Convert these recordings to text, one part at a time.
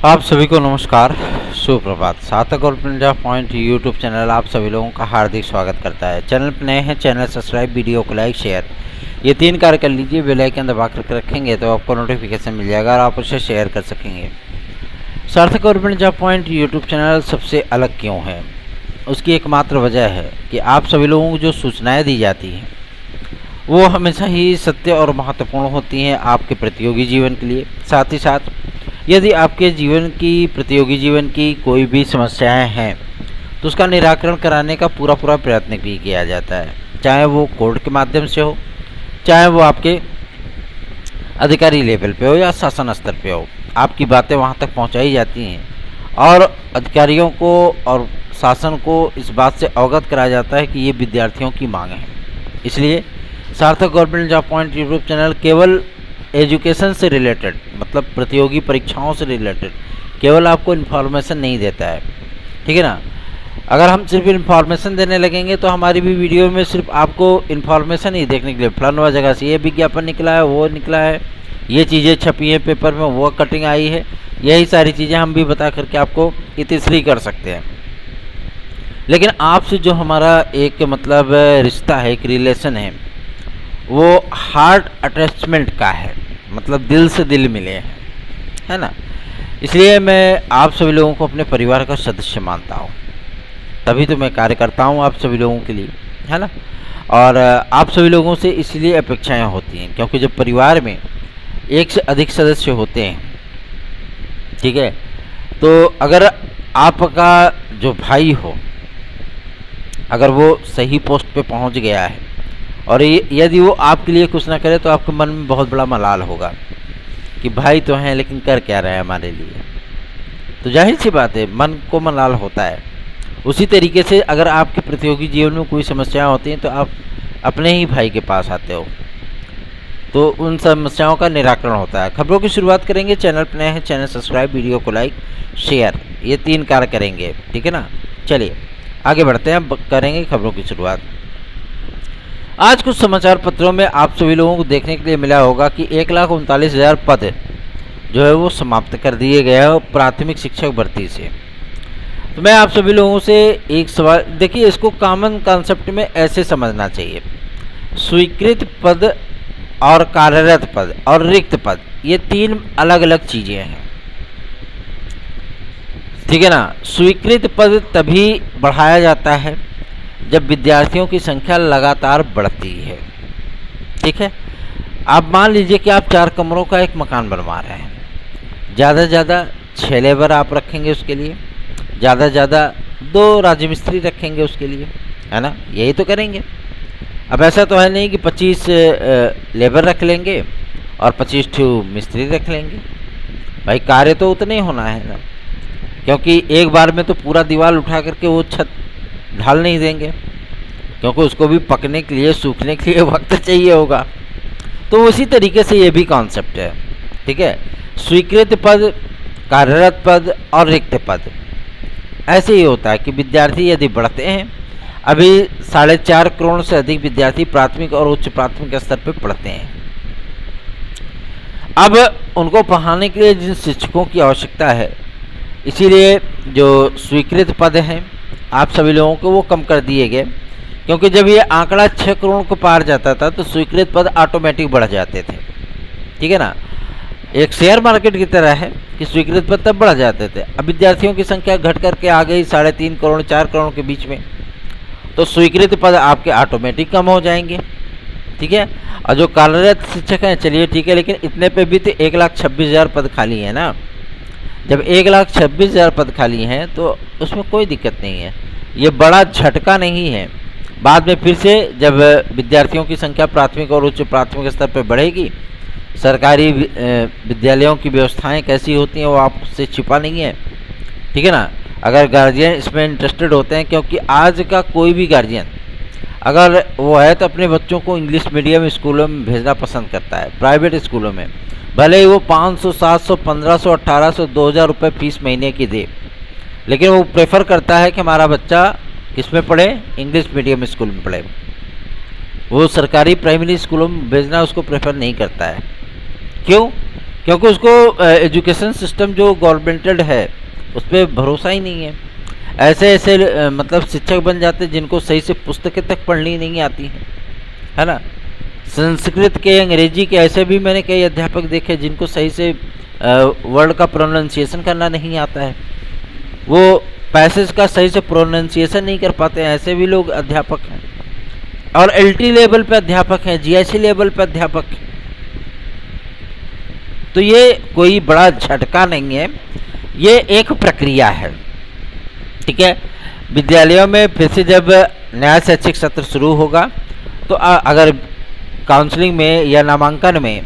आप सभी को नमस्कार, सुप्रभात। सार्थक और पंजा पॉइंट यूट्यूब चैनल आप सभी लोगों का हार्दिक स्वागत करता है। चैनल पर नए हैं, चैनल सब्सक्राइब, वीडियो को लाइक, शेयर ये 3 कार्य कर लीजिए। बेल आइकन दबा कर रखेंगे तो आपको नोटिफिकेशन मिल जाएगा और आप उसे शेयर कर सकेंगे। सार्थक और पंजा पॉइंट यूट्यूब चैनल सबसे अलग क्यों है, उसकी एकमात्र वजह है कि आप सभी लोगों को जो सूचनाएँ दी जाती हैं वो हमेशा ही सत्य और महत्वपूर्ण होती हैं आपके प्रतियोगी जीवन के लिए। साथ ही साथ यदि आपके प्रतियोगी जीवन की कोई भी समस्याएं हैं तो उसका निराकरण कराने का पूरा प्रयत्न भी किया जाता है, चाहे वो कोर्ट के माध्यम से हो, चाहे वो आपके अधिकारी लेवल पे हो या शासन स्तर पे हो। आपकी बातें वहां तक पहुंचाई जाती हैं और अधिकारियों को और शासन को इस बात से अवगत कराया जाता है कि ये विद्यार्थियों की मांग है। इसलिए सार्थक government job point YouTube channel केवल एजुकेशन से रिलेटेड, मतलब प्रतियोगी परीक्षाओं से रिलेटेड केवल आपको इन्फॉर्मेशन नहीं देता है, ठीक है ना। अगर हम सिर्फ इन्फॉर्मेशन देने लगेंगे तो हमारी भी वीडियो में सिर्फ आपको इन्फॉर्मेशन ही देखने के लिए फलाना जगह से ये विज्ञापन निकला है, वो निकला है, ये चीज़ें छपी हैं पेपर में, वो कटिंग आई है, यही सारी चीज़ें हम भी बता करके आपको इतिश्री कर सकते हैं। लेकिन आपसे जो हमारा एक मतलब रिश्ता है, एक रिलेशन है, वो हार्ट अटैचमेंट का है, मतलब दिल से दिल मिले हैं, है ना। इसलिए मैं आप सभी लोगों को अपने परिवार का सदस्य मानता हूँ, तभी तो मैं कार्य करता हूँ आप सभी लोगों के लिए, है ना। और आप सभी लोगों से इसलिए अपेक्षाएं होती हैं क्योंकि जब परिवार में एक से अधिक सदस्य होते हैं, ठीक है, तो अगर आपका जो भाई हो, अगर वो सही पोस्ट पे पहुँच गया है और यदि वो आपके लिए कुछ ना करे तो आपके मन में बहुत बड़ा मलाल होगा कि भाई तो हैं लेकिन कर क्या रहे हैं हमारे लिए। तो जाहिर सी बात है, मन को मलाल होता है। उसी तरीके से अगर आपके प्रतियोगी जीवन में कोई समस्याएं होती हैं तो आप अपने ही भाई के पास आते हो, तो उन समस्याओं का निराकरण होता है। खबरों की शुरुआत करेंगे। चैनल पर नए हैं, चैनल सब्सक्राइब, वीडियो को लाइक, शेयर, ये 3 कार्य करेंगे, ठीक है ना। चलिए आगे बढ़ते हैं, करेंगे खबरों की शुरुआत। आज कुछ समाचार पत्रों में आप सभी लोगों को देखने के लिए मिला होगा कि 1,39,000 पद जो है वो समाप्त कर दिए गए हैं प्राथमिक शिक्षक भर्ती से। तो मैं आप सभी लोगों से एक सवाल, देखिए इसको कॉमन कॉन्सेप्ट में ऐसे समझना चाहिए। स्वीकृत पद और कार्यरत पद और रिक्त पद, ये 3 अलग अलग चीज़ें हैं, ठीक है ना। स्वीकृत पद तभी बढ़ाया जाता है जब विद्यार्थियों की संख्या लगातार बढ़ती है, ठीक है। आप मान लीजिए कि आप 4 कमरों का एक मकान बनवा रहे हैं, ज़्यादा से ज़्यादा 6 लेबर आप रखेंगे उसके लिए, ज़्यादा से ज़्यादा 2 राजमिस्त्री रखेंगे उसके लिए, है ना, यही तो करेंगे। अब ऐसा तो है नहीं कि 25 लेबर रख लेंगे और 25 मिस्त्री रख लेंगे, भाई कार्य तो उतना ही होना है ना, क्योंकि एक बार में तो पूरा दीवार उठा करके वो छत ढाल नहीं देंगे, क्योंकि उसको भी पकने के लिए, सूखने के लिए वक्त चाहिए होगा। तो उसी तरीके से ये भी कॉन्सेप्ट है, ठीक है। स्वीकृत पद, कार्यरत पद और रिक्त पद, ऐसे ही होता है कि विद्यार्थी यदि बढ़ते हैं, अभी 4.5 करोड़ से अधिक विद्यार्थी प्राथमिक और उच्च प्राथमिक स्तर पर पढ़ते हैं। अब उनको पढ़ाने के लिए जिन शिक्षकों की आवश्यकता है, इसीलिए जो स्वीकृत पद हैं आप सभी लोगों को वो कम कर दिए गए, क्योंकि जब ये आंकड़ा 6 करोड़ को पार जाता था तो स्वीकृत पद ऑटोमेटिक बढ़ जाते थे, ठीक है ना। एक शेयर मार्केट की तरह है कि स्वीकृत पद तब बढ़ जाते थे। अब विद्यार्थियों की संख्या घट करके आ गई 3.5 करोड़ 4 करोड़ के बीच में, तो स्वीकृत पद आपके ऑटोमेटिक कम हो जाएंगे, ठीक है। और जो कार्यरत शिक्षक हैं, चलिए ठीक है, लेकिन इतने पे भी तो 1,26,000 पद खाली है ना। जब 1,26,000 पद खाली हैं तो उसमें कोई दिक्कत नहीं है, ये बड़ा झटका नहीं है। बाद में फिर से जब विद्यार्थियों की संख्या प्राथमिक और उच्च प्राथमिक स्तर पर बढ़ेगी, सरकारी विद्यालयों की व्यवस्थाएं कैसी होती हैं वो आपसे छिपा नहीं है, ठीक है ना। अगर गार्जियन इसमें इंटरेस्टेड होते हैं, क्योंकि आज का कोई भी गार्जियन अगर वो है तो अपने बच्चों को इंग्लिश मीडियम स्कूलों में भेजना पसंद करता है, प्राइवेट स्कूलों में, भले ही वो 500, 700, 1500, 1800, 2000 रुपये फीस महीने की दे, लेकिन वो प्रेफर करता है कि हमारा बच्चा किस में पढ़े, इंग्लिश मीडियम स्कूल में पढ़े। वो सरकारी प्राइमरी स्कूलों में भेजना उसको प्रेफर नहीं करता है। क्यों? क्योंकि उसको एजुकेशन सिस्टम जो गवर्नमेंटेड है उस पर भरोसा ही नहीं है। ऐसे ऐसे मतलब शिक्षक बन जाते जिनको सही से पुस्तकें तक पढ़नी नहीं आती है ना। संस्कृत के, अंग्रेजी के ऐसे भी मैंने कई अध्यापक देखे जिनको सही से वर्ड का प्रोनाउंसिएशन करना नहीं आता है, वो पैसेज का सही से प्रोनाउंसिएशन नहीं कर पाते हैं, ऐसे भी लोग अध्यापक हैं। और LT लेवल पे अध्यापक हैं, GIC लेवल पे अध्यापक हैं। तो ये कोई बड़ा झटका नहीं है, ये एक प्रक्रिया है, ठीक है। विद्यालयों में फिर से जब नया शैक्षिक सत्र शुरू होगा तो अगर काउंसलिंग में या नामांकन में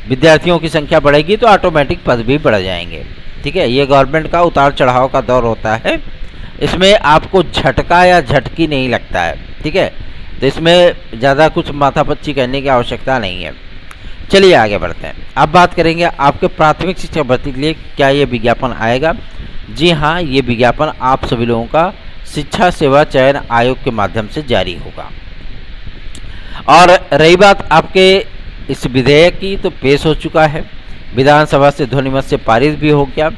विद्यार्थियों की संख्या बढ़ेगी तो ऑटोमेटिक पद भी बढ़ जाएंगे, ठीक है। ये गवर्नमेंट का उतार चढ़ाव का दौर होता है, इसमें आपको झटका या झटकी नहीं लगता है, ठीक है। तो इसमें ज़्यादा कुछ माथापच्ची करने की आवश्यकता नहीं है। चलिए आगे बढ़ते हैं। अब बात करेंगे आपके प्राथमिक शिक्षक भर्ती के लिए क्या ये विज्ञापन आएगा। जी हाँ, ये विज्ञापन आप सभी लोगों का शिक्षा सेवा चयन आयोग के माध्यम से जारी होगा। और रही बात आपके इस विधेयक की, तो पेश हो चुका है, विधानसभा से ध्वनिमत से पारित भी हो गया,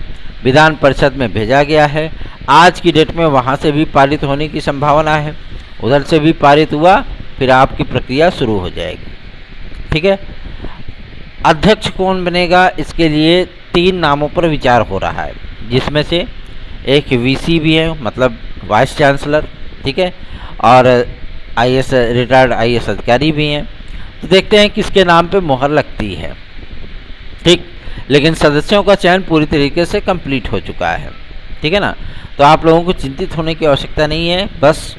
विधान परिषद में भेजा गया है। आज की डेट में वहाँ से भी पारित होने की संभावना है, उधर से भी पारित हुआ फिर आपकी प्रक्रिया शुरू हो जाएगी, ठीक है। अध्यक्ष कौन बनेगा, इसके लिए 3 नामों पर विचार हो रहा है, जिसमें से एक VC भी है, मतलब वाइस चांसलर, ठीक है, और IAS रिटायर्ड IAS अधिकारी भी हैं। तो देखते हैं किसके नाम पे मोहर लगती है, ठीक। लेकिन सदस्यों का चयन पूरी तरीके से कंप्लीट हो चुका है, ठीक है ना। तो आप लोगों को चिंतित होने की आवश्यकता नहीं है, बस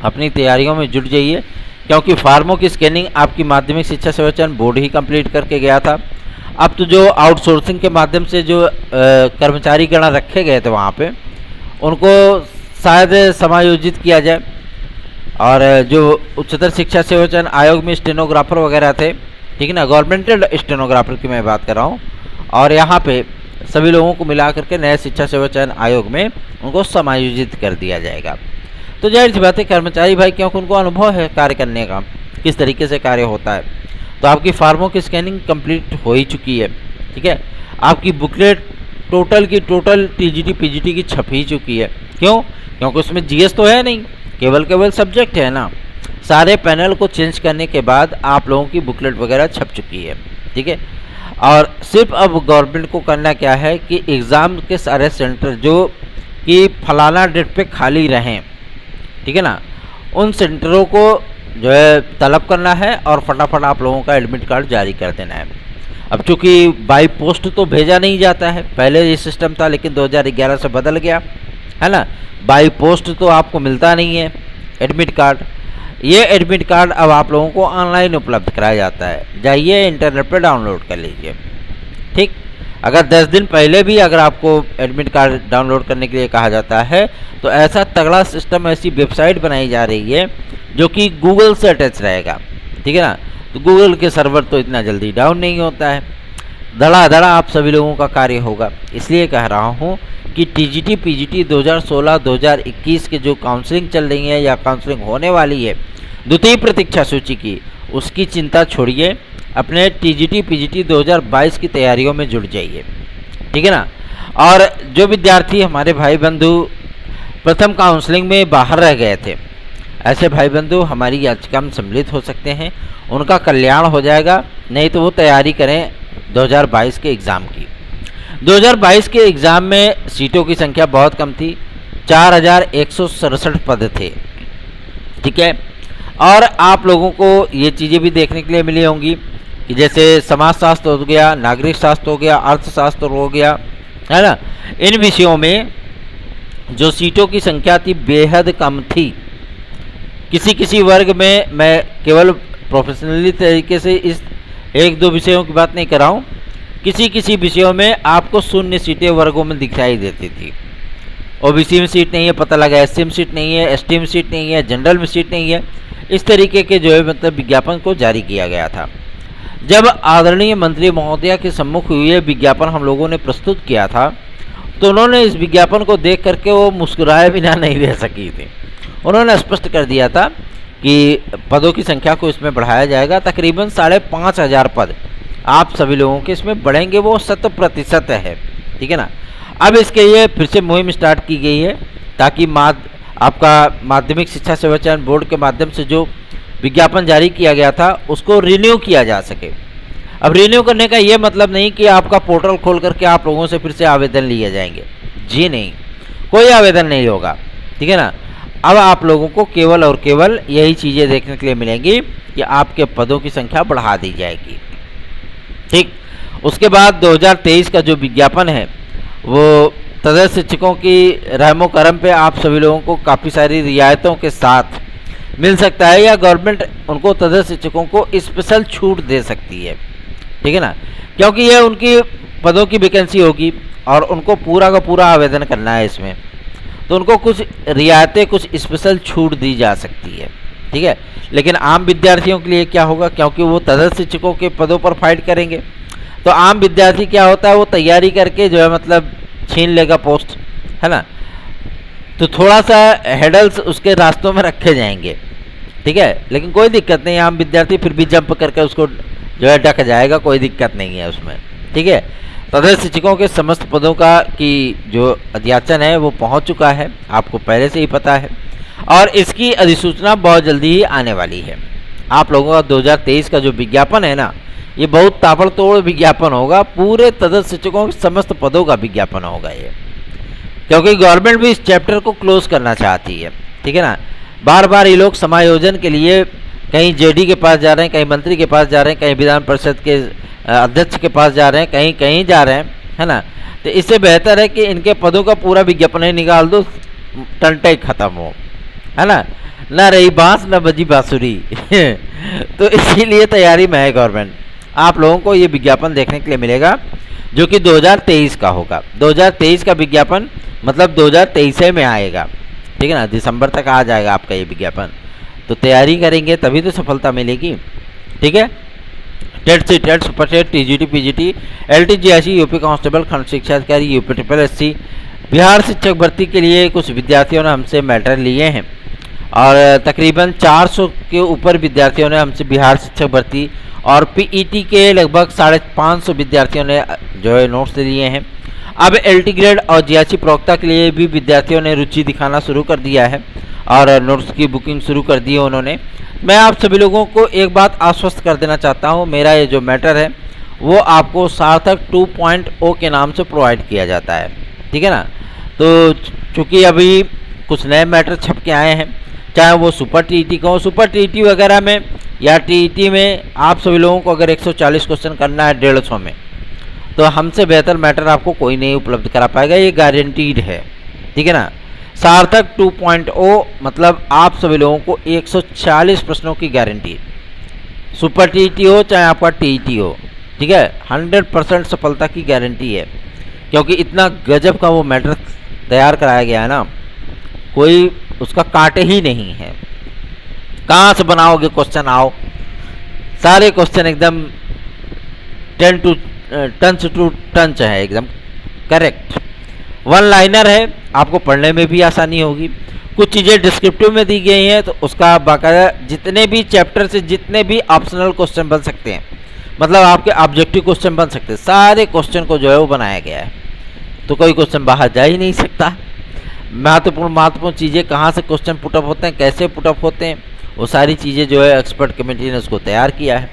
अपनी तैयारियों में जुट जाइए, क्योंकि फार्मों की स्कैनिंग आपकी माध्यमिक शिक्षा सेवा चयन बोर्ड ही कंप्लीट करके गया था। अब तो जो आउटसोर्सिंग के माध्यम से जो कर्मचारी गण रखे गए थे वहाँ पे, उनको शायद समायोजित किया जाए। और जो उच्चतर शिक्षा सेवा चयन आयोग में स्टेनोग्राफर वगैरह थे, ठीक है ना, गवर्नमेंटल स्टेनोग्राफर की मैं बात कर रहा हूँ, और यहाँ पे सभी लोगों को मिला करके नए शिक्षा सेवा चयन आयोग में उनको समायोजित कर दिया जाएगा। तो जाहिर सी बात है कर्मचारी भाई, क्योंकि उनको अनुभव है कार्य करने का, किस तरीके से कार्य होता है। तो आपकी फार्मों की स्कैनिंग कंप्लीट हो ही चुकी है, ठीक है। आपकी बुकलेट टोटल की टोटल TGT PGT की छप ही चुकी है। क्यों? क्योंकि उसमें GS तो है नहीं, केवल सब्जेक्ट है ना। सारे पैनल को चेंज करने के बाद आप लोगों की बुकलेट वगैरह छप चुकी है, ठीक है। और सिर्फ अब गवर्नमेंट को करना क्या है कि एग्ज़ाम के सारे सेंटर जो कि फलाना डेट पे खाली रहें, ठीक है ना, उन सेंटरों को जो है तलब करना है और फटाफट आप लोगों का एडमिट कार्ड जारी कर देना है। अब चूँकि बाई पोस्ट तो भेजा नहीं जाता है, पहले ये सिस्टम था, लेकिन 2011 से बदल गया है ना। बाई पोस्ट तो आपको मिलता नहीं है एडमिट कार्ड। ये एडमिट कार्ड अब आप लोगों को ऑनलाइन उपलब्ध कराया जाता है, जाइए इंटरनेट पर डाउनलोड कर लीजिए, ठीक। अगर 10 दिन पहले भी अगर आपको एडमिट कार्ड डाउनलोड करने के लिए कहा जाता है, तो ऐसा तगड़ा सिस्टम, ऐसी वेबसाइट बनाई जा रही है जो कि गूगल से अटैच रहेगा, ठीक है ना। तो गूगल के सर्वर तो इतना जल्दी डाउन नहीं होता है, धड़ाधड़ा आप सभी लोगों का कार्य होगा। इसलिए कह रहा हूँ कि TGT PGT 2016-2021 के जो काउंसलिंग चल रही है या काउंसलिंग होने वाली है द्वितीय प्रतीक्षा सूची की, उसकी चिंता छोड़िए, अपने TGT PGT 2022 की तैयारियों में जुट जाइए, ठीक है ना। और जो विद्यार्थी हमारे भाई बंधु प्रथम काउंसलिंग में बाहर रह गए थे, ऐसे भाई बंधु हमारी याचिका में सम्मिलित हो सकते हैं, उनका कल्याण हो जाएगा। नहीं तो वो तैयारी करें 2022 के एग्ज़ाम की। 2022 के एग्ज़ाम में सीटों की संख्या बहुत कम थी, 4167 पद थे, ठीक है। और आप लोगों को ये चीज़ें भी देखने के लिए मिली होंगी कि जैसे समाजशास्त्र हो गया, नागरिक शास्त्र हो गया, अर्थशास्त्र हो गया, है ना। इन विषयों में जो सीटों की संख्या थी बेहद कम थी। किसी वर्ग में, मैं केवल प्रोफेशनली तरीके से इस 1-2 विषयों की बात नहीं कर रहा हूँ, किसी विषयों में आपको शून्य सीटें वर्गों में दिखाई देती थी। OBC में सीट नहीं है, पता लगा SC में सीट नहीं है, ST में सीट नहीं है, जनरल में सीट नहीं है। इस तरीके के जो है मतलब विज्ञापन को जारी किया गया था। जब आदरणीय मंत्री महोदया के सम्मुख हुए विज्ञापन हम लोगों ने प्रस्तुत किया था, तो उन्होंने इस विज्ञापन को देख करके वो मुस्कुराए बिना नहीं रह सकी थी। उन्होंने स्पष्ट कर दिया था कि पदों की संख्या को इसमें बढ़ाया जाएगा, तकरीबन 5500 पद आप सभी लोगों के इसमें बढ़ेंगे वो 100% है। ठीक है ना। अब इसके लिए फिर से मुहिम स्टार्ट की गई है ताकि आपका माध्यमिक शिक्षा सेवा चयन बोर्ड के माध्यम से जो विज्ञापन जारी किया गया था उसको रिन्यू किया जा सके। अब रिन्यू करने का ये मतलब नहीं कि आपका पोर्टल खोल करके आप लोगों से फिर से आवेदन लिए जाएंगे, जी नहीं, कोई आवेदन नहीं होगा। ठीक है ना। अब आप लोगों को केवल और केवल यही चीज़ें देखने के लिए मिलेंगी कि आपके पदों की संख्या बढ़ा दी जाएगी। ठीक, उसके बाद 2023 का जो विज्ञापन है वो तदर्थ शिक्षकों की रहमो करम पे आप सभी लोगों को काफ़ी सारी रियायतों के साथ मिल सकता है, या गवर्नमेंट उनको तदर्थ शिक्षकों को स्पेशल छूट दे सकती है। ठीक है ना, क्योंकि ये उनकी पदों की वैकेंसी होगी और उनको पूरा का पूरा आवेदन करना है इसमें, तो उनको कुछ रियायतें, कुछ स्पेशल छूट दी जा सकती है। ठीक है, लेकिन आम विद्यार्थियों के लिए क्या होगा, क्योंकि वो तदर्थ शिक्षकों के पदों पर फाइट करेंगे, तो आम विद्यार्थी क्या होता है, वो तैयारी करके जो है मतलब छीन लेगा पोस्ट, है ना। तो थोड़ा सा हेडल्स उसके रास्तों में रखे जाएंगे। ठीक है, लेकिन कोई दिक्कत नहीं, आम विद्यार्थी फिर भी जंप करके उसको जो है ढक जाएगा, कोई दिक्कत नहीं है उसमें। ठीक है, तदर्थ शिक्षकों के समस्त पदों का की जो अध्याचन है वो पहुंच चुका है, आपको पहले से ही पता है, और इसकी अधिसूचना बहुत जल्दी ही आने वाली है। आप लोगों का 2023 का जो विज्ञापन है ना, ये बहुत ताबड़तोड़ विज्ञापन होगा, पूरे तदर्थ शिक्षकों के समस्त पदों का विज्ञापन होगा ये, क्योंकि गवर्नमेंट भी इस चैप्टर को क्लोज करना चाहती है। ठीक है ना, बार बार ये लोग समायोजन के लिए कहीं जेडी के पास जा रहे हैं, कहीं मंत्री के पास जा रहे हैं, कहीं विधान परिषद के अध्यक्ष के पास जा रहे हैं, कहीं कहीं जा रहे हैं, है ना। तो इससे बेहतर है कि इनके पदों का पूरा विज्ञापन ही निकाल दो, टंटे खत्म हो, है ना, ना रही बांस न बजी बांसुरी तो इसीलिए तैयारी में है गवर्नमेंट। आप लोगों को ये विज्ञापन देखने के लिए मिलेगा जो कि 2023 का होगा। 2023 का विज्ञापन मतलब 2023 में आएगा। ठीक है ना, दिसंबर तक आ जाएगा आपका ये विज्ञापन, तो तैयारी करेंगे तभी तो सफलता मिलेगी। ठीक है, TET C TET, super TET, TGT, PGT, LT, GIC, UP constable, खंड शिक्षा अधिकारी, यूपी SSSC, बिहार शिक्षक भर्ती के लिए कुछ विद्यार्थियों ने हमसे मैटर लिए हैं और तकरीबन 400 के ऊपर विद्यार्थियों ने हमसे बिहार शिक्षक भर्ती और पीईटी के लगभग 550 विद्यार्थियों ने जो है नोट्स लिए हैं। अब एलटी ग्रेड और जीआईसी प्रवक्ता के लिए भी विद्यार्थियों ने रुचि दिखाना शुरू कर दिया है और नोट्स की बुकिंग शुरू कर दी है उन्होंने। मैं आप सभी लोगों को एक बात आश्वस्त कर देना चाहता हूं, मेरा ये जो मैटर है वो आपको सार्थक 2.0 के नाम से प्रोवाइड किया जाता है। ठीक है ना, तो चूँकि अभी कुछ नए मैटर छप के आए हैं, चाहे वो सुपर टीईटी का हो, सुपर टीईटी वगैरह में या टीईटी में आप सभी लोगों को अगर 140 क्वेश्चन करना है 150 में, तो हमसे बेहतर मैटर आपको कोई नहीं उपलब्ध करा पाएगा, ये गारंटीड है। ठीक है ना, सार्थक 2.0 मतलब आप सभी लोगों को 140 प्रश्नों की गारंटी, सुपर टीईटी हो चाहे आपका टीईटी हो। ठीक है, 100% सफलता की गारंटी है, क्योंकि इतना गजब का वो मैटर तैयार कराया गया है ना, कोई उसका काटे ही नहीं है। कहाँ से बनाओगे क्वेश्चन, आओ सारे क्वेश्चन एकदम टंच टू टंच है, एकदम करेक्ट, वन लाइनर है, आपको पढ़ने में भी आसानी होगी। कुछ चीज़ें डिस्क्रिप्टिव में दी गई हैं, तो उसका बाकायदा जितने भी चैप्टर से जितने भी ऑप्शनल क्वेश्चन बन सकते हैं, मतलब आपके ऑब्जेक्टिव क्वेश्चन बन सकते हैं, सारे क्वेश्चन को जो है वो बनाया गया है, तो कोई क्वेश्चन बाहर जा ही नहीं सकता। महत्वपूर्ण चीज़ें कहाँ से क्वेश्चन पुटअप होते हैं, कैसे पुटअप होते हैं, वो सारी चीज़ें जो है एक्सपर्ट कमेटी ने उसको तैयार किया है,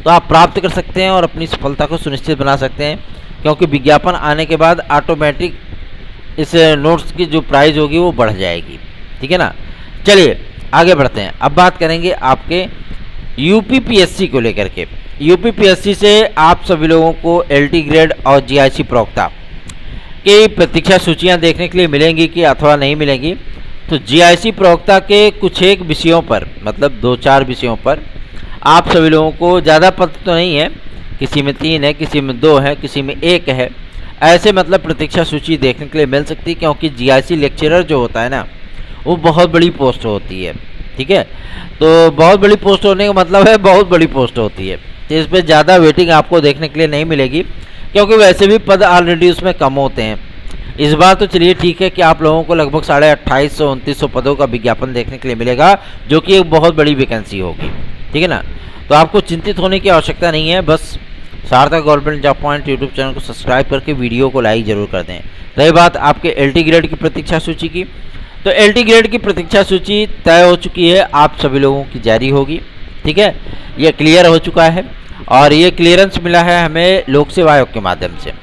तो आप प्राप्त कर सकते हैं और अपनी सफलता को सुनिश्चित बना सकते हैं, क्योंकि विज्ञापन आने के बाद ऑटोमेटिक इस नोट्स की जो प्राइस होगी वो बढ़ जाएगी। ठीक है ना, चलिए आगे बढ़ते हैं। अब बात करेंगे आपके यूपीपीएससी को लेकर के। यूपीपीएससी से आप सभी लोगों को एलटी ग्रेड और जीआईसी प्रवक्ता की प्रतीक्षा सूचियां देखने के लिए मिलेंगी कि अथवा नहीं मिलेंगी। तो जीआईसी प्रवक्ता के कुछ एक विषयों पर, मतलब 2-4 विषयों पर आप सभी लोगों को, ज़्यादा पद तो नहीं है, किसी में 3 है, किसी में 2 है, किसी में 1 है, ऐसे मतलब प्रतीक्षा सूची देखने के लिए मिल सकती है, क्योंकि जीआईसी लेक्चरर जो होता है ना, वो बहुत बड़ी पोस्ट होती है। ठीक है, तो बहुत बड़ी पोस्ट होने का मतलब है बहुत बड़ी पोस्ट होती है, तो इस पर ज़्यादा वेटिंग आपको देखने के लिए नहीं मिलेगी, क्योंकि वैसे भी पद ऑलरेडी उसमें कम होते हैं। इस बार तो चलिए ठीक है कि आप लोगों को लगभग 2800-2900 पदों का विज्ञापन देखने के लिए मिलेगा, जो कि एक बहुत बड़ी वैकेंसी होगी। ठीक है ना, तो आपको चिंतित होने की आवश्यकता नहीं है, बस सार्थक government job point YouTube channel को सब्सक्राइब करके वीडियो को लाइक जरूर कर दें। रही बात आपके LT ग्रेड की प्रतीक्षा सूची की, तो LT ग्रेड की प्रतीक्षा सूची तय हो चुकी है, आप सभी लोगों की जारी होगी। ठीक है, ये क्लियर हो चुका है और ये क्लियरेंस मिला है हमें लोक सेवा आयोग के माध्यम से।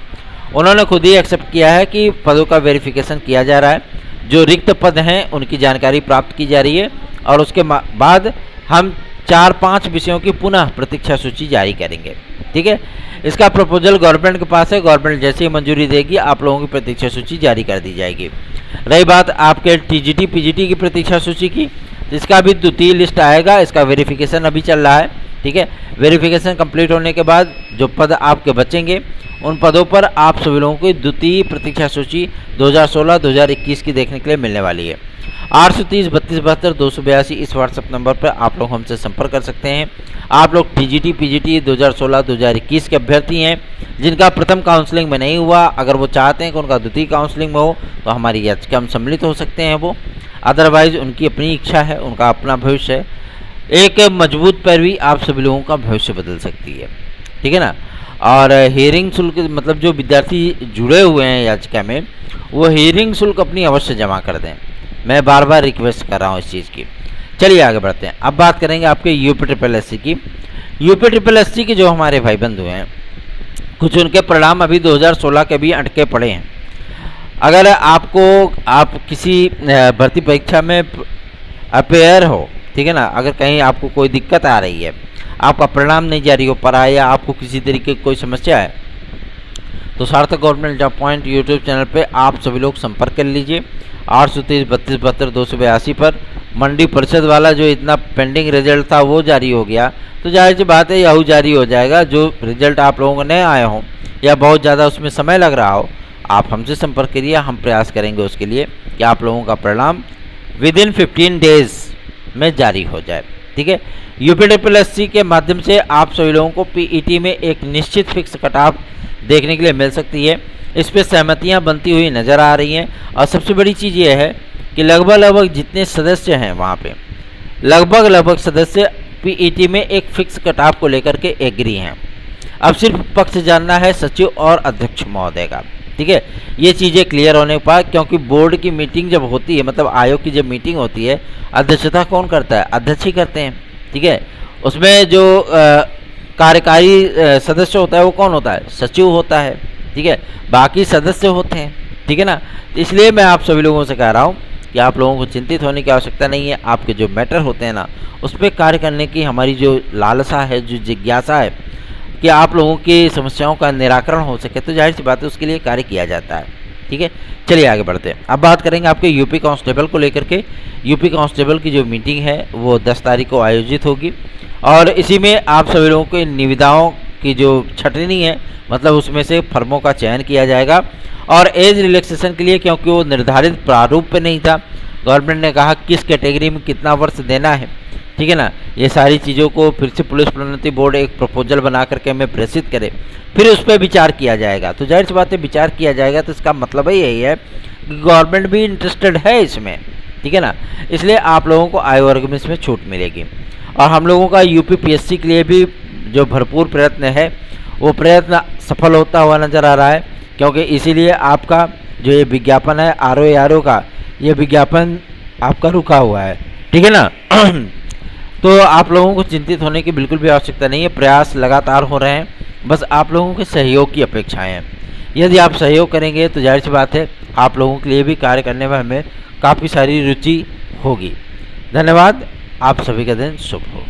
उन्होंने खुद ही एक्सेप्ट किया है कि पदों का वेरिफिकेशन किया जा रहा है, जो रिक्त पद हैं उनकी जानकारी प्राप्त की जा रही है और उसके बाद हम 4-5 विषयों की पुनः प्रतीक्षा सूची जारी करेंगे। ठीक है, इसका प्रपोजल गवर्नमेंट के पास है, गवर्नमेंट जैसे ही मंजूरी देगी आप लोगों की प्रतीक्षा सूची जारी कर दी जाएगी। रही बात आपके TGT PGT की प्रतीक्षा सूची की, इसका भी द्वितीय लिस्ट आएगा, इसका वेरिफिकेशन अभी चल रहा है। ठीक है, वेरिफिकेशन कंप्लीट होने के बाद जो पद आपके बचेंगे उन पदों पर आप सभी लोगों को द्वितीय प्रतीक्षा सूची 2016-2021 की देखने के लिए मिलने वाली है। 830 32 72 282 इस व्हाट्सएप नंबर पर आप लोग हमसे संपर्क कर सकते हैं। आप लोग TGT PGT 2016-2021 के अभ्यर्थी हैं जिनका प्रथम काउंसलिंग में नहीं हुआ, अगर वो चाहते हैं कि उनका द्वितीय काउंसलिंग में हो तो हमारी याचिका हम सम्मिलित हो सकते हैं वो, अदरवाइज उनकी अपनी इच्छा है, उनका अपना भविष्य है। एक मजबूत पैरवी आप सभी लोगों का भविष्य बदल सकती है। ठीक है ना, और हियरिंग शुल्क मतलब जो विद्यार्थी जुड़े हुए हैं याचिका में वो हियरिंग शुल्क अपनी अवश्य जमा कर दें, मैं बार बार रिक्वेस्ट कर रहा हूँ इस चीज़ की। चलिए आगे बढ़ते हैं, अब बात करेंगे आपके UPSSC की। UPSSC के जो हमारे भाई बंधु हैं कुछ उनके परिणाम अभी 2016 के भी अटके पड़े हैं। अगर आप किसी भर्ती परीक्षा में अपेयर हो, ठीक है ना, अगर कहीं आपको कोई दिक्कत आ रही है, आपका परिणाम नहीं जारी हो पा रहा है या आपको किसी तरीके की कोई समस्या है, तो सार्थक government job point YouTube channel पे आप सभी लोग संपर्क कर लीजिए। 830 32 72 282 पर मंडी परिषद वाला जो इतना पेंडिंग रिजल्ट था वो जारी हो गया, तो जाहिर सी बात है यही जारी हो जाएगा। जो रिजल्ट आप लोगों को नहीं आए हों या बहुत ज़्यादा उसमें समय लग रहा हो, आप हमसे संपर्क करिए, हम प्रयास करेंगे उसके लिए कि आप लोगों का परिणाम विदिन 15 डेज में जारी हो जाए। ठीक है, UPSSC के माध्यम से आप सभी लोगों को PET में एक निश्चित फिक्स कट ऑफ देखने के लिए मिल सकती है, इस पर सहमतियाँ बनती हुई नज़र आ रही हैं। और सबसे बड़ी चीज़ ये है कि लगभग जितने सदस्य हैं वहाँ पे लगभग सदस्य PET में एक फिक्स कट ऑफ को लेकर के एग्री हैं। अब सिर्फ पक्ष जानना है सचिव और अध्यक्ष महोदय का। ठीक है, ये चीज़ें क्लियर होने के बाद, क्योंकि बोर्ड की मीटिंग जब होती है, मतलब आयोग की जब मीटिंग होती है, अध्यक्षता कौन करता है? अध्यक्ष ही करते हैं। ठीक है, उसमें जो कार्यकारी सदस्य होता है वो कौन होता है? सचिव होता है। ठीक है, बाकी सदस्य होते हैं। ठीक है ना, इसलिए मैं आप सभी लोगों से कह रहा हूँ कि आप लोगों को चिंतित होने की आवश्यकता नहीं है। आपके जो मैटर होते हैं ना, उस पर कार्य करने की हमारी जो लालसा है, जो जिज्ञासा है कि आप लोगों की समस्याओं का निराकरण हो सके, तो जाहिर सी बात है उसके लिए कार्य किया जाता है। ठीक है, चलिए आगे बढ़ते हैं। अब बात करेंगे आपके यूपी कांस्टेबल को लेकर के। यूपी कांस्टेबल की जो मीटिंग है वो 10 तारीख को आयोजित होगी और इसी में आप सभी लोगों के निविदाओं की जो छटनी है, मतलब उसमें से फर्मों का चयन किया जाएगा। और एज रिलैक्सेशन के लिए, क्योंकि वो निर्धारित प्रारूप पे नहीं था, गवर्नमेंट ने कहा किस कैटेगरी में कितना वर्ष देना है। ठीक है ना, ये सारी चीज़ों को फिर से पुलिस प्रोन्नति बोर्ड एक प्रपोजल बना करके हमें प्रेषित करे, फिर उस पर विचार किया जाएगा। तो जाहिर सी बात है विचार किया जाएगा, तो इसका मतलब ही यही है कि गवर्नमेंट भी इंटरेस्टेड है इसमें। ठीक है ना, इसलिए आप लोगों को आय वर्ग में इसमें छूट मिलेगी। और हम लोगों का UPSC के लिए भी जो भरपूर प्रयत्न है वो प्रयत्न सफल होता हुआ नज़र आ रहा है, क्योंकि इसीलिए आपका जो ये विज्ञापन है RO का, ये विज्ञापन आपका रुका हुआ है। ठीक है ना, तो आप लोगों को चिंतित होने की बिल्कुल भी आवश्यकता नहीं है, प्रयास लगातार हो रहे हैं, बस आप लोगों के सहयोग की अपेक्षाएं हैं। यदि आप सहयोग करेंगे तो जाहिर सी बात है आप लोगों के लिए भी कार्य करने में हमें काफ़ी सारी रुचि होगी। धन्यवाद, आप सभी का दिन शुभ हो।